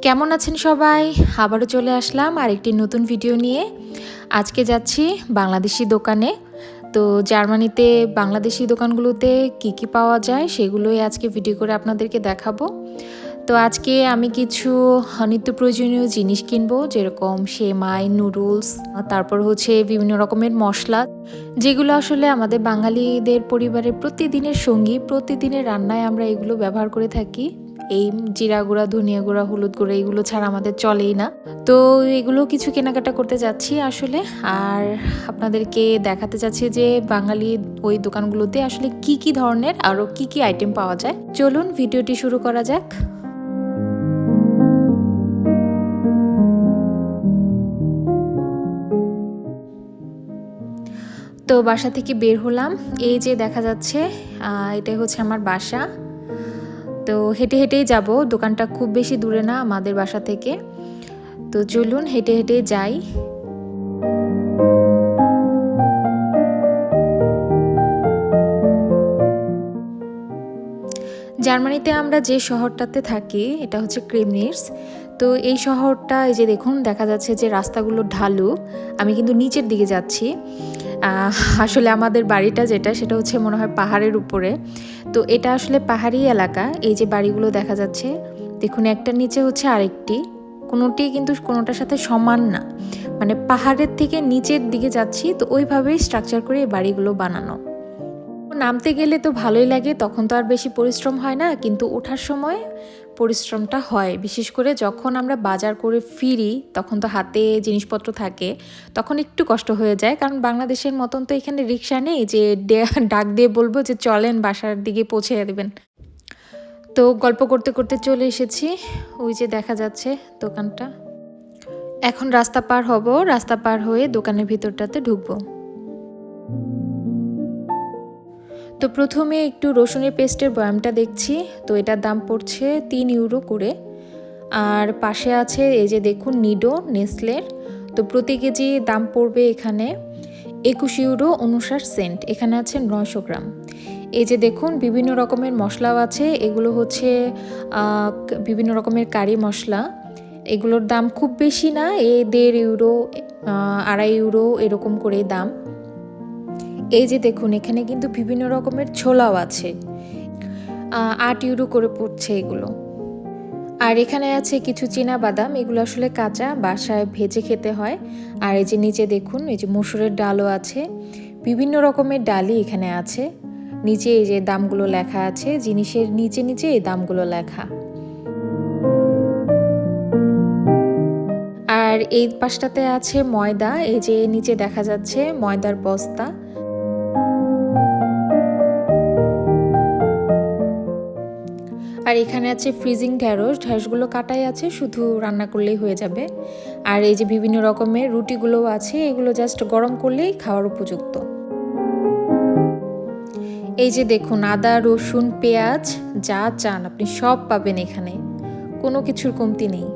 কেমন আছেন সবাই? আবারও চলে আসলাম আরেকটি নতুন ভিডিও নিয়ে। আজকে যাচ্ছি বাংলাদেশি দোকানে। তো জার্মানিতে বাংলাদেশি দোকানগুলোতে কি পাওয়া যায় সেগুলোই আজকে ভিডিও করে আপনাদেরকে দেখাবো। তো আজকে আমি কিছু নিত্য প্রয়োজনীয় জিনিস কিনবো, যেরকম সেমাই, নুডলস, তারপর হচ্ছে বিভিন্ন রকমের মশলা, যেগুলো আসলে আমাদের বাঙালিদের পরিবারের প্রতিদিনের সঙ্গী। প্রতিদিনের রান্নায় আমরা এগুলো ব্যবহার করে থাকি। এই জিরা গুঁড়া, ধনিয়া গুঁড়া, হলুদ গুঁড়া এগুলো ছাড়া আমাদের চলেই না। তো এগুলো কিছু কেনাকাটা করতে যাচ্ছি আসলে, আর আপনাদেরকে দেখাতে চাচ্ছি যে বাঙালি ওই দোকানগুলোতে আসলে কি ধরনের আরও কি আইটেম পাওয়া যায়। চলুন ভিডিওটি শুরু করা যাক। তো বাসা থেকে বের হলাম, এই যে দেখা যাচ্ছে এটাই হচ্ছে আমার বাসা। তো হেঁটে হেঁটেই যাব, দোকানটা খুব বেশি দূরে না আমাদের বাসা থেকে। তো চলুন হেঁটে হেঁটে যাই। জার্মানিতে আমরা যে শহরটাতে থাকি এটা হচ্ছে ক্রেমনিটস। তো এই শহরটা, এই যে দেখুন দেখা যাচ্ছে যে রাস্তাগুলো ঢালু। আমি কিন্তু নিচের দিকে যাচ্ছি। আসলে আমাদের বাড়িটা সেটা হচ্ছে মনে হয় পাহাড়ের উপরে। তো এটা আসলে পাহাড়ি এলাকা। এই যে বাড়িগুলো দেখা যাচ্ছে, দেখুন একটার নিচে হচ্ছে আরেকটি, কোনোটি কিন্তু কোনোটার সাথে সমান না, মানে পাহাড়ের থেকে নিচের দিকে যাচ্ছি। তো ওইভাবেই স্ট্রাকচার করে এই বাড়িগুলো বানানো। নামতে গেলে তো ভালোই লাগে, তখন তো আর বেশি পরিশ্রম হয় না, কিন্তু ওঠার সময় পরিশ্রমটা হয়। বিশেষ করে যখন আমরা বাজার করে ফিরি তখন তো হাতে জিনিসপত্র থাকে, তখন একটু কষ্ট হয়ে যায়। কারণ বাংলাদেশের মতন তো এখানে রিক্সা নেই যে ডাক দিয়ে বলবো যে চলেন বাসার দিকে পৌঁছে দেবেন। তো গল্প করতে করতে চলে এসেছি, ওই যে দেখা যাচ্ছে দোকানটা। এখন রাস্তা পার হব, রাস্তা পার হয়ে দোকানের ভিতরটাতে ঢুকবো। তো প্রথমে একটু রসুনের পেস্টের বয়ামটা দেখছি। তো এটার দাম পড়ছে 3 ইউরো করে। আর পাশে আছে এই যে দেখুন নিডো, নেসলের। তো প্রতি কেজি দাম পড়বে এখানে 21 ইউরো 59 সেন্ট। এখানে আছে 900 গ্রাম। এই যে দেখুন বিভিন্ন রকমের মশলাও আছে। এগুলো হচ্ছে বিভিন্ন রকমের কারি মশলা। এগুলোর দাম খুব বেশি না, 1.5 ইউরো, 2.5 ইউরো এরকম করে দাম। এই যে দেখুন এখানে কিন্তু বিভিন্ন রকমের ছোলাও আছে, 8 ইউরো করে পড়ছে এগুলো। আর এখানে আছে কিছু চীনা বাদাম, এগুলো আসলে কাঁচা, বাসায় ভেজে খেতে হয়। আর এই যে নিচে দেখুন এই যে মসুরের ডালও আছে, বিভিন্ন রকমের ডালই এখানে আছে। নিচে এই যে দামগুলো লেখা আছে, জিনিসের নিচে নিচে এই দামগুলো লেখা। আর এই পাশটাতে আছে ময়দা, এই যে নিচে দেখা যাচ্ছে ময়দার বস্তা। আর এখানে আছে ফ্রিজিং ঢ্যাঁড়স, ঢ্যাঁড়সগুলো কাটাই আছে, শুধু রান্না করলেই হয়ে যাবে। আর এই যে বিভিন্ন রকমের রুটিগুলোও আছে, এগুলো জাস্ট গরম করলেই খাওয়ার উপযুক্ত। এই যে দেখুন আদা, রসুন, পেঁয়াজ, যা চান আপনি সব পাবেন এখানে, কোনো কিছুর কমতি নেই।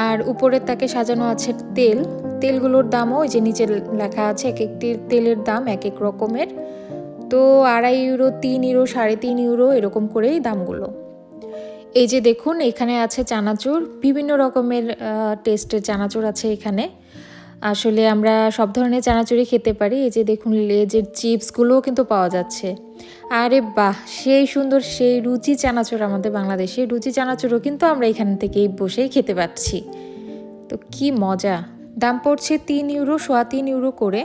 আর উপরের তাকে সাজানো আছে তেল, তেলগুলোর দামও ওই যে নিচে লেখা আছে, এক একটি তেলের দাম এক এক রকমের। তো 2.5 ইউরো, 3 ইউরো, 3.5 ইউরো এরকম করেই দামগুলো। এই যে দেখুন এখানে আছে চানাচুর, বিভিন্ন রকমের টেস্টের চানাচুর আছে এখানে। আসলে আমরা সব ধরনের চানাচুরই খেতে পারি। এই যে দেখুন লেজের চিপসগুলোও কিন্তু পাওয়া যাচ্ছে। আরে বাহ, সেই সুন্দর, সেই রুচি চানাচুর আমাদের বাংলাদেশে। রুচি চানাচুরও কিন্তু আমরা এখান থেকেই বসেই খেতে পাচ্ছি। তো কি মজা। দাম পড়ছে 3 ইউরো, 3.25 ইউরো করে।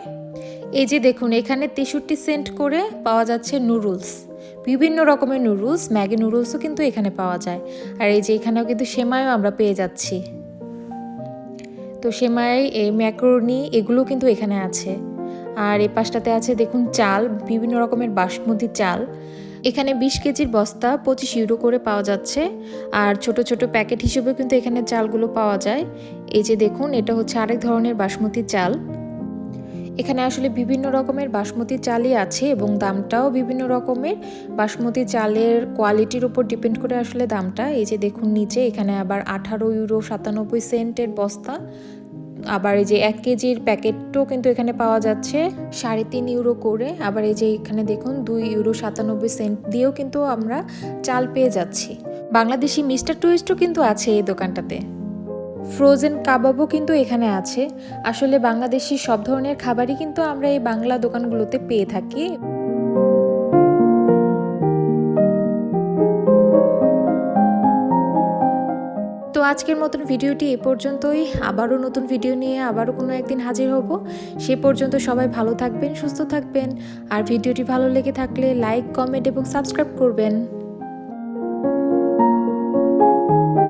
এই যে দেখুন এখানে 63 সেন্ট করে পাওয়া যাচ্ছে নুডলস, বিভিন্ন রকমের নুডলস, ম্যাগি নুডলসও কিন্তু এখানে পাওয়া যায়। আর এই যে এখানেও কিন্তু সেমাইও আমরা পেয়ে যাচ্ছি। তো সেমাই, এই ম্যাকারনি এগুলো কিন্তু এখানে আছে। আর এই পাশটাতে আছে দেখুন চাল, বিভিন্ন রকমের বাসমতি চাল। এখানে 20 কেজির বস্তা 25 ইউরো করে পাওয়া যাচ্ছে। আর ছোট ছোট প্যাকেট হিসেবেও কিন্তু এখানে চালগুলো পাওয়া যায়। এই যে দেখুন এটা হচ্ছে আরেক ধরনের বাসমতি চাল। এখানে আসলে বিভিন্ন রকমের বাসমতি চালই আছে এবং দামটাও বিভিন্ন রকমের। বাসমতি চালের কোয়ালিটির উপর ডিপেন্ড করে আসলে দামটা। এই যে দেখুন নিচে এখানে আবার 18 ইউরো 97 সেন্টের বস্তা। আবার এই যে 1 কেজির প্যাকেটও কিন্তু এখানে পাওয়া যাচ্ছে 3.5 ইউরো করে। আবার এই যে এখানে দেখুন 2 ইউরো 97 সেন্ট দিয়েও কিন্তু আমরা চাল পেয়ে যাচ্ছি। বাংলাদেশি মিস্টার টুইস্টও কিন্তু আছে এই দোকানটাতে। ফ্রোজেন কাবাবও কিন্তু এখানে আছে। আসলে বাংলাদেশি সব ধরনের খাবারই কিন্তু আমরা এই বাংলা দোকানগুলোতে পেয়ে থাকি। তো আজকের মতন ভিডিওটি এ পর্যন্তই। আবারও নতুন ভিডিও নিয়ে আবারও কোনো একদিন হাজির হব। সে পর্যন্ত সবাই ভালো থাকবেন, সুস্থ থাকবেন। আর ভিডিওটি ভালো লেগে থাকলে লাইক, কমেন্ট এবং সাবস্ক্রাইব করবেন।